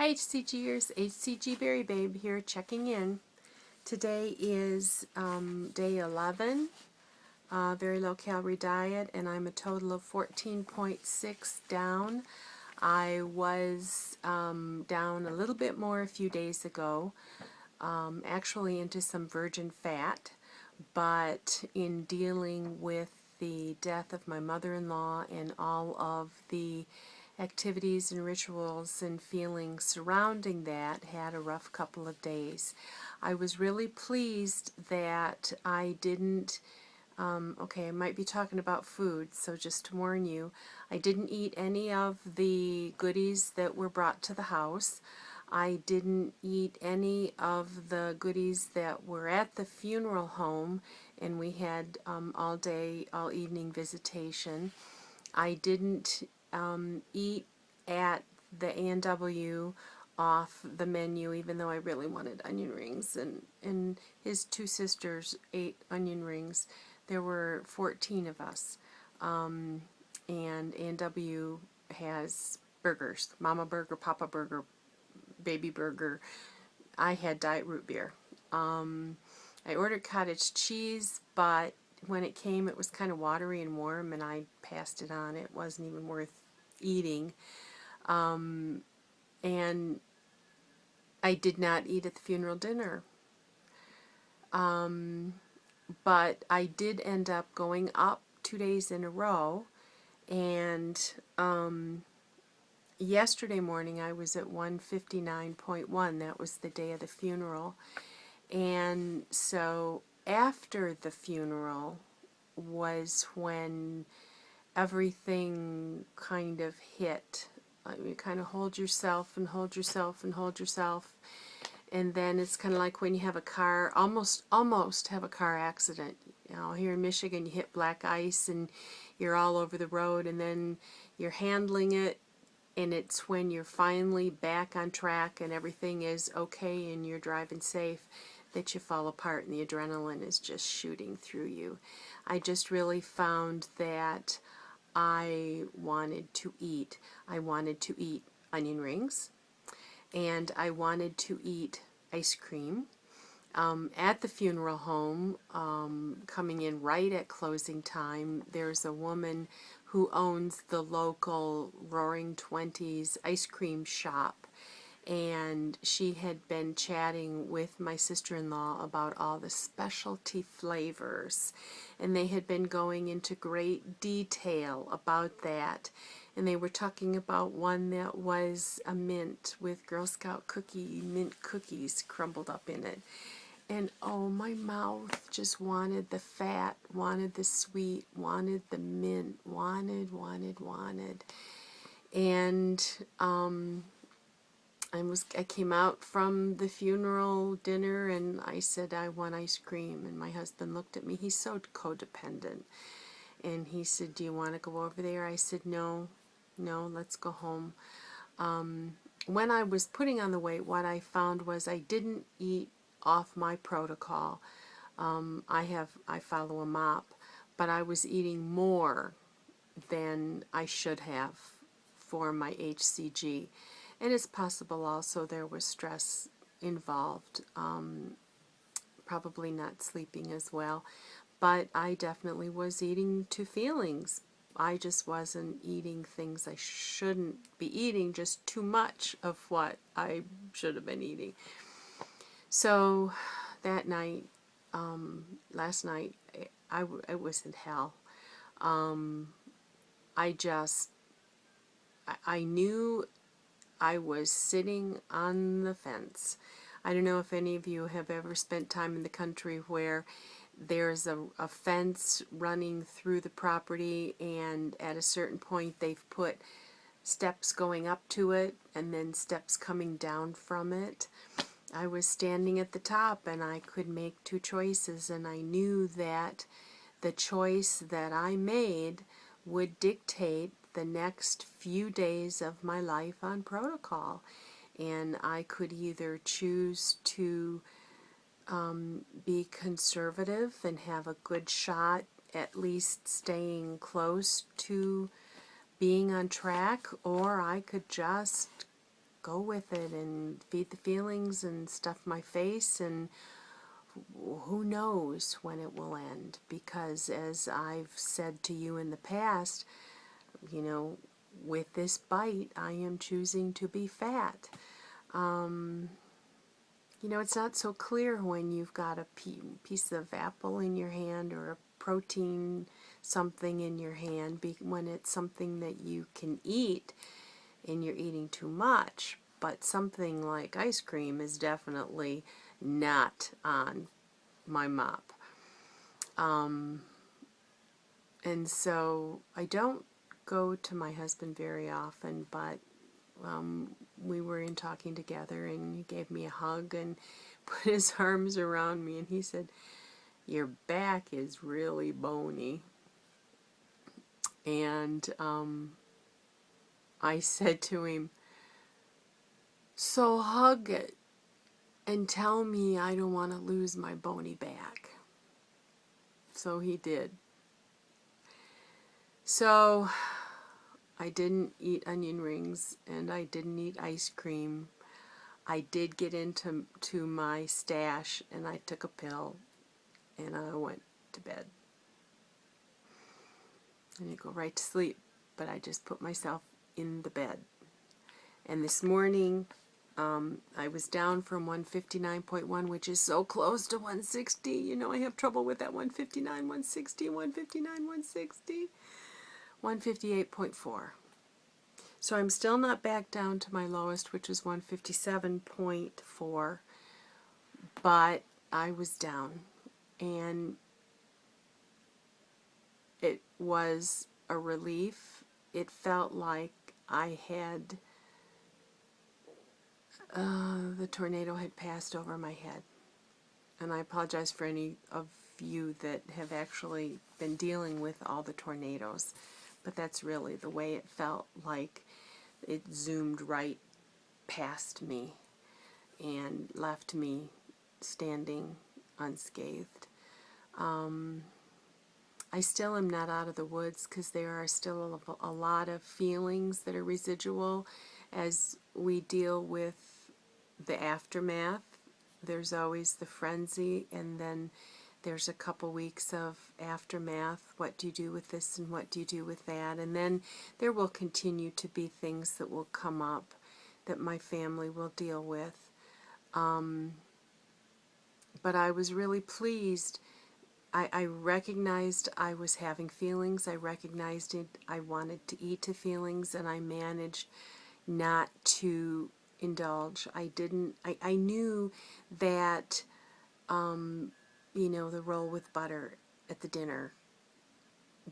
Hi HCGers, HCG Berry Babe here checking in. Today is day 11, very low calorie diet, and I'm a total of 14.6 down. I was down a little bit more a few days ago, actually into some virgin fat, but in dealing with the death of my mother-in-law and all of the activities and rituals and feelings surrounding that, had a rough couple of days. I was really pleased that I didn't, okay, I might be talking about food, so just to warn you, I didn't eat any of the goodies that were brought to the house. I didn't eat any of the goodies that were at the funeral home, and we had all day, all evening visitation. I didn't eat at the A&W off the menu, even though I really wanted onion rings, and his two sisters ate onion rings. There were 14 of us, and A&W has burgers, Mama Burger, Papa Burger, Baby Burger. I had diet root beer. I ordered cottage cheese, but when it came it was kind of watery and warm, and I passed it on. It wasn't even worth eating. And I did not eat at the funeral dinner. But I did end up going up 2 days in a row, and yesterday morning I was at 159.1. That was the day of the funeral. And so after the funeral was when everything kind of hit. You kind of hold yourself and hold yourself and hold yourself, and then it's kind of like when you have a car, almost have a car accident. You know, here in Michigan you hit black ice and you're all over the road, and then you're handling it, and it's when you're finally back on track and everything is okay and you're driving safe that you fall apart and the adrenaline is just shooting through you. I just really found that I wanted to eat. I wanted to eat onion rings, and I wanted to eat ice cream. At the funeral home, coming in right at closing time, there's a woman who owns the local Roaring Twenties ice cream shop, and she had been chatting with my sister-in-law about all the specialty flavors, and they had been going into great detail about that, and they were talking about one that was a mint with Girl Scout cookie mint cookies crumbled up in it. And oh, my mouth just wanted the fat, wanted the sweet, wanted the mint, wanted. And I came out from the funeral dinner and I said I want ice cream, and my husband looked at me. He's so codependent, and he said, do you want to go over there? I said no, let's go home. When I was putting on the weight, what I found was I didn't eat off my protocol. I follow a MOP, but I was eating more than I should have for my HCG. And it's possible also there was stress involved, probably not sleeping as well. But I definitely was eating to feelings. I just wasn't eating things I shouldn't be eating, just too much of what I should have been eating. So that night, last night, I was in hell. I knew I was sitting on the fence. I don't know if any of you have ever spent time in the country where there's a fence running through the property, and at a certain point they've put steps going up to it and then steps coming down from it. I was standing at the top and I could make two choices, and I knew that the choice that I made would dictate the next few days of my life on protocol. And I could either choose to be conservative and have a good shot at least staying close to being on track, or I could just go with it and feed the feelings and stuff my face, and who knows when it will end, because as I've said to you in the past, you know, with this bite I am choosing to be fat. You know, it's not so clear when you've got a piece of apple in your hand or a protein something in your hand, when it's something that you can eat and you're eating too much. But something like ice cream is definitely not on my mop. And so I don't go to my husband very often, but we were in talking together, and he gave me a hug and put his arms around me, and he said, "Your back is really bony." And I said to him, "So hug it and tell me I don't want to lose my bony back." So he did. So I didn't eat onion rings, and I didn't eat ice cream. I did get into my stash, and I took a pill, and I went to bed. I didn't go right to sleep, but I just put myself in the bed. And this morning, I was down from 159.1, which is so close to 160. You know, I have trouble with that 159, 160, 159, 160. 158.4. So I'm still not back down to my lowest, which was 157.4, but I was down, and it was a relief. It felt like I had, the tornado had passed over my head. And I apologize for any of you that have actually been dealing with all the tornadoes, but that's really the way it felt, like it zoomed right past me and left me standing unscathed. I still am not out of the woods, because there are still a lot of feelings that are residual as we deal with the aftermath. There's always the frenzy, and then there's a couple weeks of aftermath. What do you do with this, and what do you do with that? And then there will continue to be things that will come up that my family will deal with. But I was really pleased. I recognized I was having feelings. I recognized it. I wanted to eat to feelings, and I managed not to indulge. I knew that, you know, the roll with butter at the dinner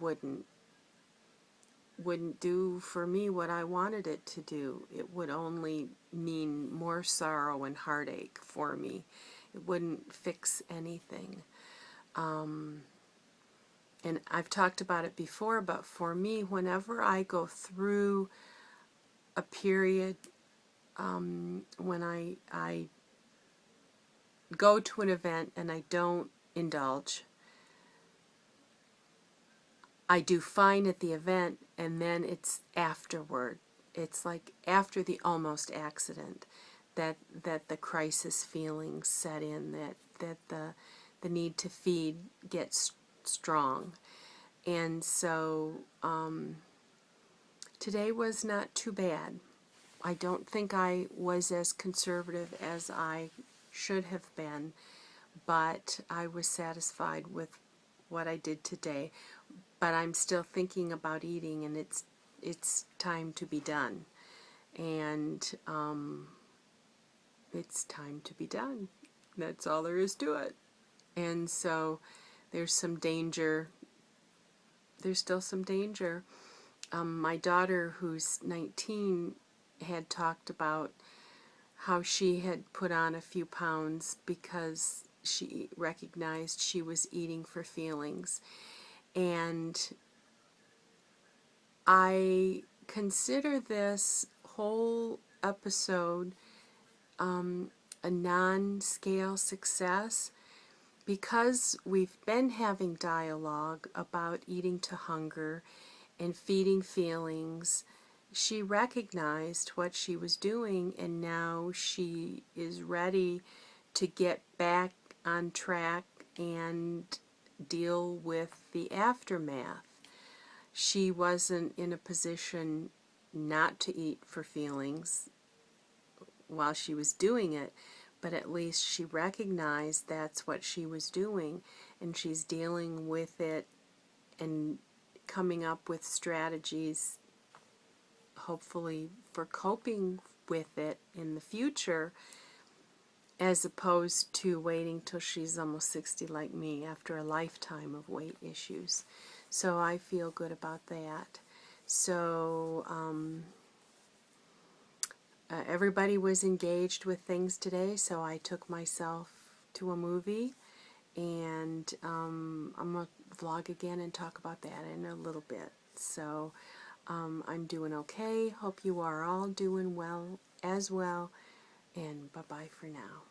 wouldn't do for me what I wanted it to do. It would only mean more sorrow and heartache for me. It wouldn't fix anything. And I've talked about it before, but for me, whenever I go through a period, when I go to an event and I don't indulge, I do fine at the event, and then it's afterward. It's like after the almost accident that the crisis feelings set in, that the need to feed gets strong. And so today was not too bad. I don't think I was as conservative as I should have been, but I was satisfied with what I did today. But I'm still thinking about eating, and it's time to be done. And it's time to be done. That's all there is to it. And so there's some danger. There's still some danger. My daughter, who's 19, had talked about how she had put on a few pounds because she recognized she was eating for feelings. And I consider this whole episode a non-scale success, because we've been having dialogue about eating to hunger and feeding feelings she recognized what she was doing, and now she is ready to get back on track and deal with the aftermath. She wasn't in a position not to eat for feelings while she was doing it, but at least she recognized that's what she was doing, and she's dealing with it and coming up with strategies, hopefully, for coping with it in the future, as opposed to waiting till she's almost 60 like me after a lifetime of weight issues. So I feel good about that. So everybody was engaged with things today, so I took myself to a movie, and I'm going to vlog again and talk about that in a little bit. So I'm doing okay. Hope you are all doing well as well, and bye-bye for now.